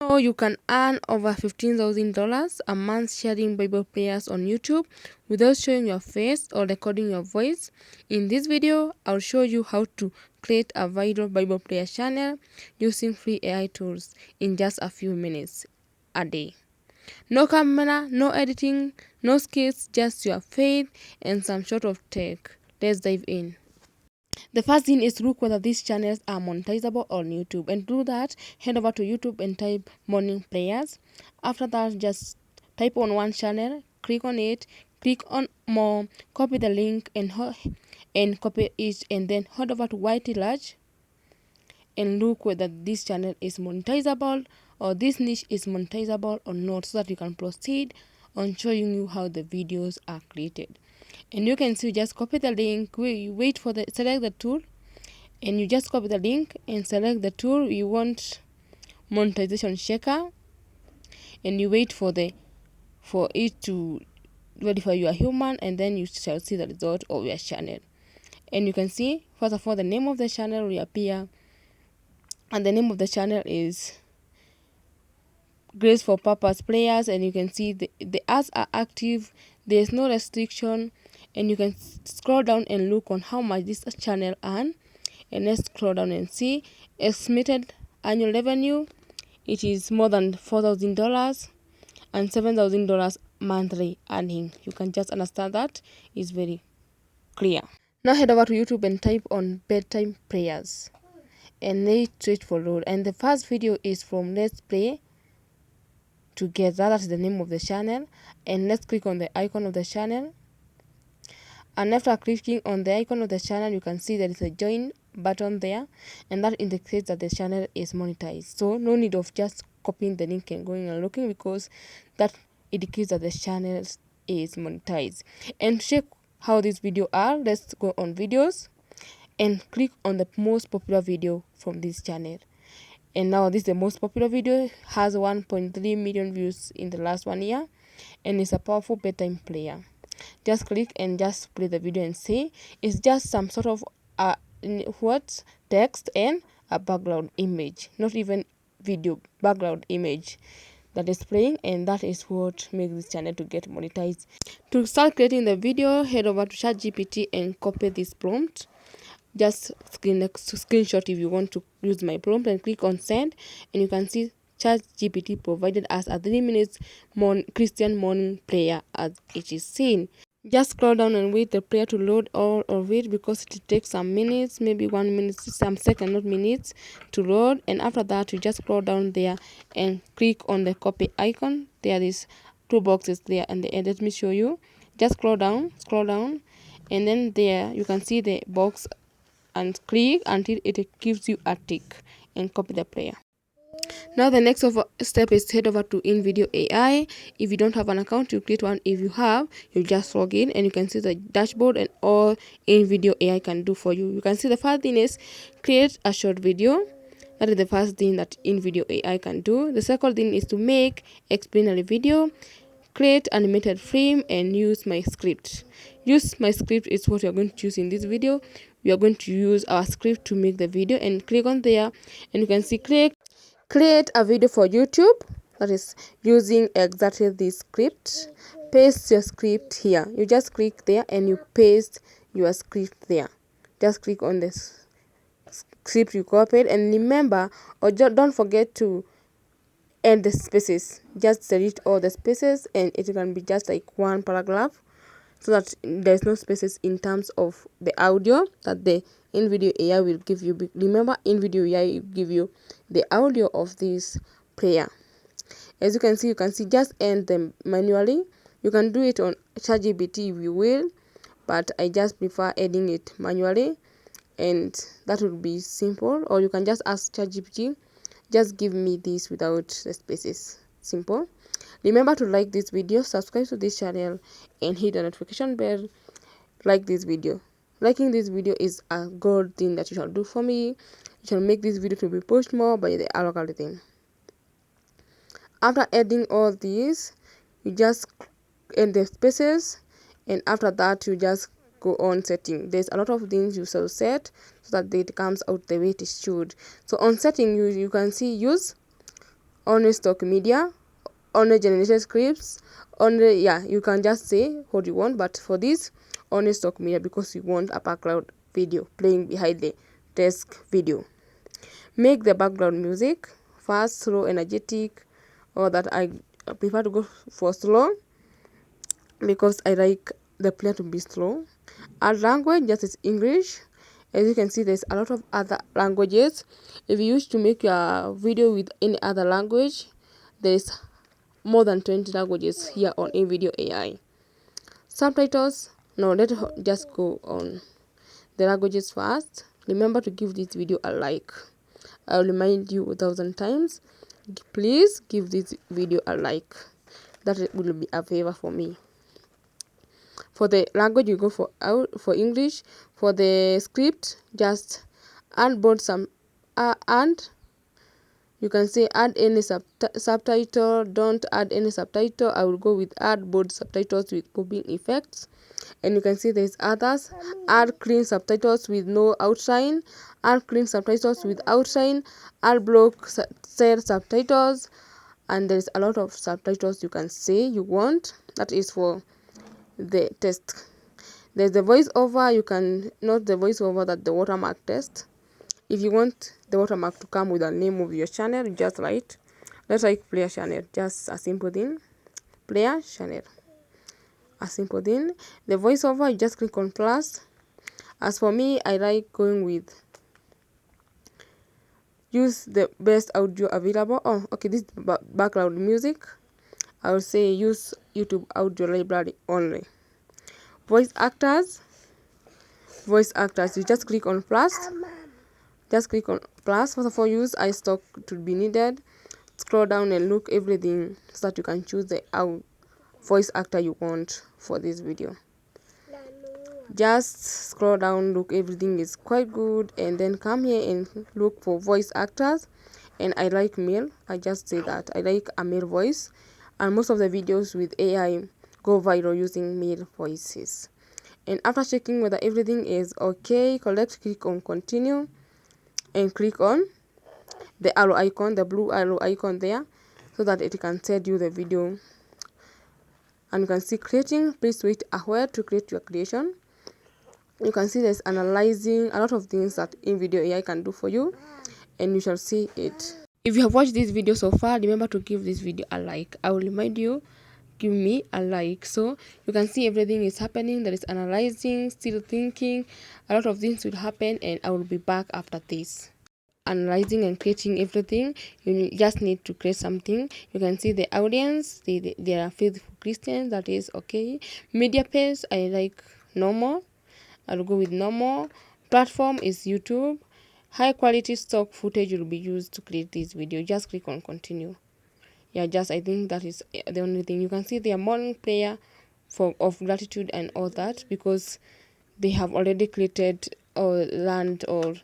So you can earn over $15,000 a month sharing Bible prayers on YouTube without showing your face or recording your voice. In this video, I'll show you how to create a viral Bible prayer channel using free AI tools in just a few minutes a day. No camera, no editing, no skills, just your faith and some sort of tech. Let's dive in. The first thing is to look whether these channels are monetizable on YouTube, and to do that, head over to YouTube and type morning prayers. After that, just type on one channel, click on it, click on more, copy the link and copy it, and then head over to YT and look whether this channel is monetizable or this niche is monetizable or not, so that you can proceed on showing you how the videos are created. And you can see, just copy the link, wait for the select the tool, and you just copy the link and select the tool you want, monetization checker, and you wait for it to verify you are human, and then you shall see the result of your channel. And you can see, first of all, the name of the channel will appear, and the name of the channel is Grace for Purpose Prayers, and you can see the ads are active, there's no restriction, and you can scroll down and look on how much this channel earn. And let's scroll down and see estimated annual revenue. It is more than $4,000 and $7,000 monthly earning. You can just understand that is very clear. Now head over to YouTube and type on bedtime prayers and wait for load. And the first video is from Let's Pray Together. That's the name of the channel. And let's click on the icon of the channel. And after clicking on the icon of the channel, you can see there is a join button there, and that indicates that the channel is monetized. So no need of just copying the link and going and looking, because that indicates that the channel is monetized. And to check how these videos are, let's go on videos and click on the most popular video from this channel. And now this is the most popular video, has 1.3 million views in the last 1 year, and it's a powerful bedtime player. Just click and just play the video and see. It's just some sort of text and a background image, not even video, background image that is playing, and that is what makes this channel to get monetized. To start creating the video, head over to ChatGPT and copy this prompt. Just screenshot if you want to use my prompt, and click on send, and you can see ChatGPT provided us a 3 minutes Christian morning prayer as it is seen. Just scroll down and wait the prayer to load all of it, because it takes some minutes, maybe 1 minute, some seconds, not minutes, to load. And after that, you just scroll down there and click on the copy icon. There is 2 boxes there, and let me show you. Just scroll down, and then there you can see the box, and click until it gives you a tick and copy the prayer. Now the next step is head over to INVIDEO AI. If you don't have an account, you create one. If you have, you just log in, and you can see the dashboard and all INVIDEO AI can do for you. You can see the first thing is create a short video. That is the first thing that INVIDEO AI can do. The second thing is to make explanatory video, create animated frame, and use my script. Use my script is what we are going to use in this video. We are going to use our script to make the video, and click on there, and you can see create a video for YouTube. That is using exactly this script. Paste your script here. You just click there and you paste your script there. Just click on this script you copied, and remember, or don't forget to end the spaces. Just delete all the spaces, and it can be just like one paragraph, so that there's no spaces in terms of the audio that the INVIDEO AI will give you. Remember, INVIDEO AI will give you the audio of this prayer. As you can see, just end them manually. You can do it on ChatGPT if you will, but I just prefer adding it manually, and that would be simple. Or you can just ask ChatGPT, just give me this without the spaces. Simple. Remember to like this video, subscribe to this channel, and hit the notification bell. Like this video. Liking this video is a good thing that you shall do for me. You shall make this video to be pushed more by the algorithm. After adding all these, you just end the spaces, and after that you just go on setting. There's a lot of things you shall set so that it comes out the way it should. So on setting, you can see use only stock media, only generated scripts, only, yeah, you can just say what you want, but for this, only stock media, because you want a background video playing behind the desk video. Make the background music fast, slow, energetic, or that I prefer to go for slow because I like the player to be slow. Add language, just as English. As you can see, there's a lot of other languages. If you wish to make your video with any other language, there's more than 20 languages here on INVIDEO AI. Subtitles, no, let's just go on the languages first. Remember to give this video a like. I'll remind you 1,000 times. Please give this video a like. That will be a favor for me. For the language, you go for English. For the script, just add both and you can say add any subtitle, don't add any subtitle. I will go with add both subtitles with popping effects. And you can see there's others. Add clean subtitles with no outline, add clean subtitles with outline, add block cell subtitles, and there's a lot of subtitles you can say you want. That is for the test. There's the voiceover. You can note the voiceover, that the watermark test. If you want the watermark to come with the name of your channel, you just write, let's write player channel, just a simple thing, player channel, a simple thing. The voiceover, you just click on plus. As for me, I like going with use the best audio available. Oh, okay, this background music, I will say use YouTube audio library only. Voice actors, you just click on plus. Just click on plus. First of all, use iStock to be needed. Scroll down and look everything so that you can choose the voice actor you want for this video. Just scroll down, look, everything is quite good, and then come here and look for voice actors. And I like male. I just say that I like a male voice, and most of the videos with AI go viral using male voices. And after checking whether everything is okay, click on continue and click on the arrow icon, the blue arrow icon there, so that it can send you the video. And you can see creating. Please wait a while to create your creation. You can see there's analyzing, a lot of things that INVIDEO AI can do for you, and you shall see it. If you have watched this video so far, remember to give this video a like. I will remind you, give me a like. So you can see everything is happening. There is analyzing, still thinking, a lot of things will happen, and I will be back after this. Analyzing and creating everything, you just need to create something. You can see the audience, they are faithful Christians, that is okay. Media pace, I like normal. I'll go with normal. Platform is YouTube. High quality stock footage will be used to create this video. Just click on continue. Yeah, just I think that is the only thing. You can see their morning prayer of gratitude and all that, because they have already created or learned or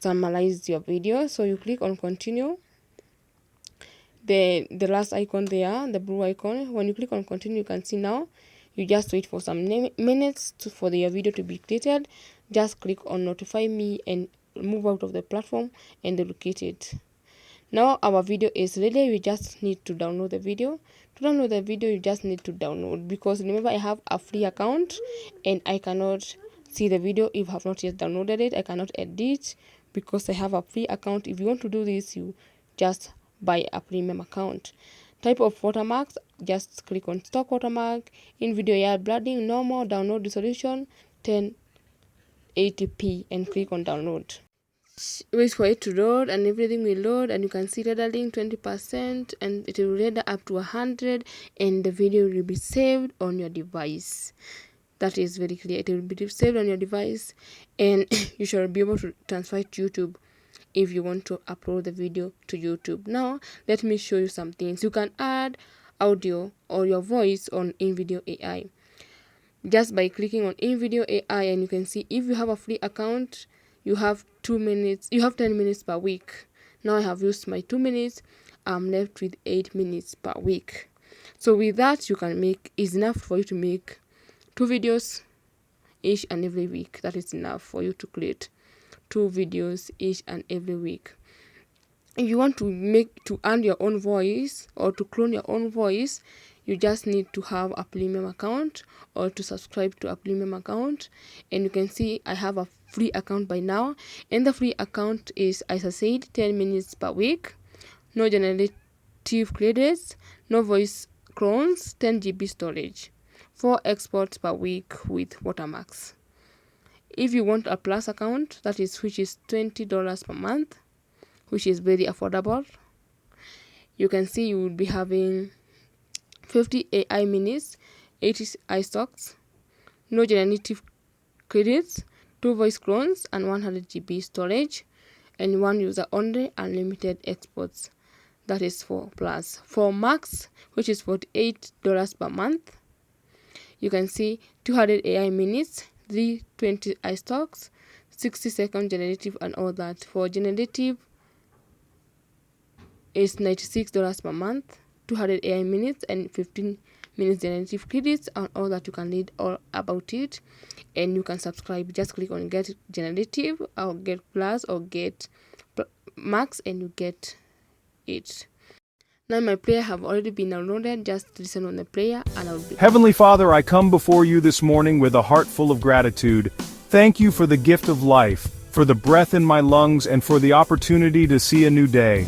summarized your video. So you click on continue. The last icon there, the blue icon, when you click on continue, you can see now. You just wait for some minutes for your video to be created. Just click on notify me and move out of the platform and locate it. Now our video is ready. We just need to download the video. To download the video, you just need to download, because remember I have a free account and I cannot see the video if I have not yet downloaded it. I cannot edit because I have a free account. If you want to do this, you just buy a premium account. Type of watermarks, just click on stock watermark. INVIDEO AI blending, normal, download resolution 1080p, and click on download. Wait for it to load, and everything will load, and you can see rendering 20%, and it will render up to 100, and the video will be saved on your device. That is very clear. It will be saved on your device, and you should be able to transfer it to YouTube if you want to upload the video to YouTube. Now let me show you some things. You can add audio or your voice on INVIDEO AI just by clicking on INVIDEO AI, and you can see if you have a free account, you have 2 minutes, you have 10 minutes per week. Now I have used my 2 minutes. I'm left with 8 minutes per week. So with that, you can make, is enough for you to make 2 videos each and every week. That is enough for you to create 2 videos each and every week. If you want to earn your own voice or to clone your own voice, you just need to have a premium account or to subscribe to a premium account. And you can see I have a free account by now, and the free account is, as I said, 10 minutes per week, no generative credits, no voice clones, 10 GB storage, 4 exports per week with watermarks. If you want a plus account, which is $20 per month, which is very affordable, you can see you will be having 50 AI minutes, 80 iStocks, no generative credits, 2 voice clones, and 100 GB storage, and 1 user only unlimited exports. That is for plus. For max, which is $48 per month, you can see 200 AI minutes, 320 iStocks, 60-second generative, and all that. For generative, it's $96 per month, 200 AI minutes, and 15 minutes generative credits, and all that. You can read all about it, and you can subscribe. Just click on get generative or get plus or get max, and you get it. Now my prayer have already been downloaded. Just listen on the prayer and I'll be... Heavenly Father, I come before you this morning with a heart full of gratitude. Thank you for the gift of life, for the breath in my lungs, and for the opportunity to see a new day.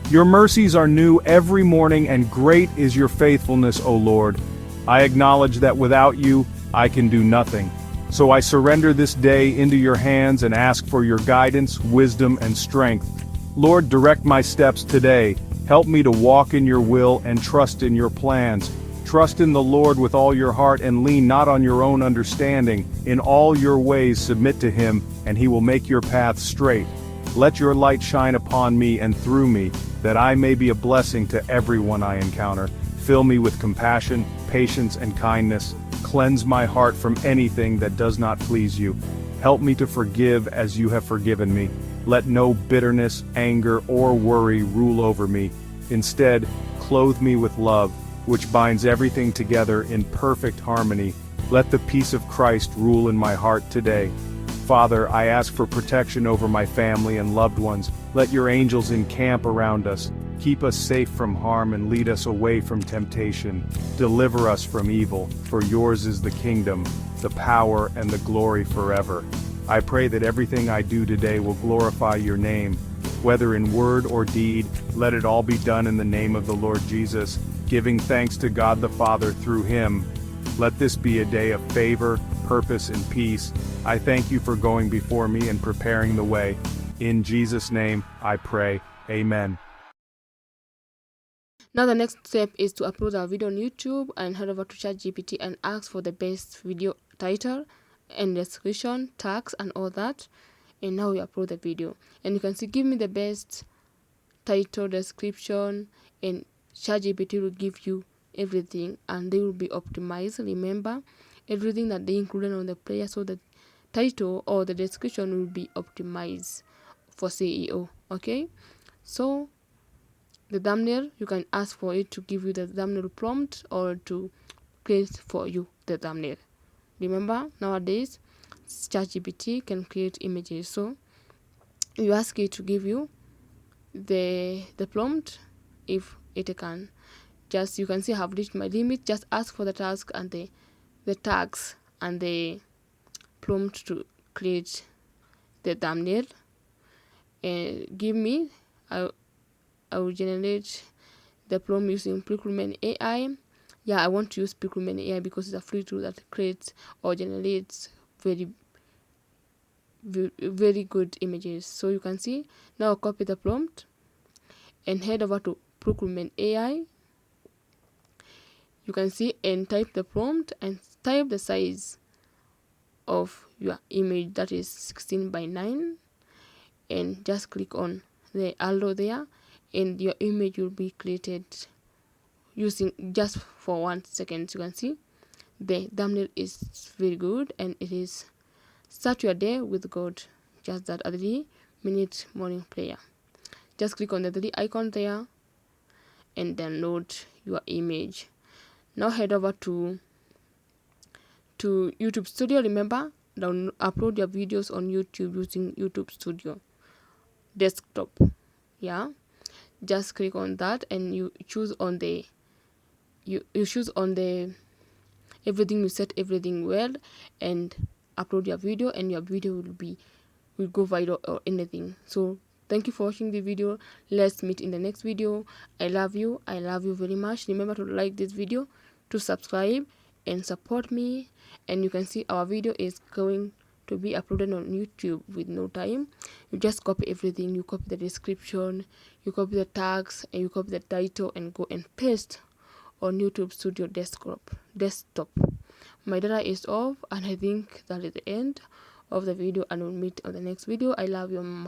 Your mercies are new every morning, and great is your faithfulness, O Lord. I acknowledge that without you, I can do nothing. So I surrender this day into your hands and ask for your guidance, wisdom, and strength. Lord, direct my steps today. Help me to walk in your will and trust in your plans. Trust in the Lord with all your heart and lean not on your own understanding. In all your ways submit to him, and he will make your path straight. Let your light shine upon me and through me, that I may be a blessing to everyone I encounter. Fill me with compassion, patience, and kindness. Cleanse my heart from anything that does not please you. Help me to forgive as you have forgiven me. Let no bitterness, anger, or worry rule over me. Instead, clothe me with love, which binds everything together in perfect harmony. Let the peace of Christ rule in my heart today. Father, I ask for protection over my family and loved ones. Let your angels encamp around us. Keep us safe from harm and lead us away from temptation. Deliver us from evil, for yours is the kingdom, the power, and the glory forever. I pray that everything I do today will glorify your name. Whether in word or deed, let it all be done in the name of the Lord Jesus, giving thanks to God the Father through him. Let this be a day of favor, purpose, and peace. I thank you for going before me and preparing the way. In Jesus' name, I pray. Amen. Now the next step is to upload our video on YouTube and head over to ChatGPT and ask for the best video title and description, tags, and all that. And now we upload the video, and you can see, give me the best title, description, and ChatGPT will give you everything, and they will be optimized. Remember, everything that they included on the player, so the title or the description will be optimized for CEO. Okay, so the thumbnail, you can ask for it to give you the thumbnail prompt or to create for you the thumbnail. Remember, nowadays ChatGPT can create images, so you ask it to give you the prompt. If it can, just, you can see I have reached my limit. Just ask for the task and the tags and the prompt to create the thumbnail, and give me, I will generate the prompt using Procurement AI. Yeah, I want to use Procurement AI because it's a free tool that creates or generates very good images. So you can see, now copy the prompt and head over to Procurement AI. You can see, and type the prompt and type the size of your image, that is 16:9, and just click on the arrow there, and your image will be created using just for 1 second. You can see the thumbnail is very good, and it is start your day with God. Just that, a 3-minute morning prayer. Just click on the 3 icon there and download your image. Now head over to YouTube Studio. Remember, upload your videos on YouTube using YouTube Studio desktop. Yeah, just click on that and you choose on the you choose on the everything, you set everything well and upload your video, and your video will go viral or anything. So thank you for watching the video. Let's meet in the next video. I love you very much. Remember to like this video, to subscribe and support me, and you can see our video is going to be uploaded on YouTube with no time. You just copy everything, you copy the description, you copy the tags, and you copy the title and go and paste on YouTube Studio desktop. My data is off, and I think that is the end of the video, and we'll meet on the next video. I love you.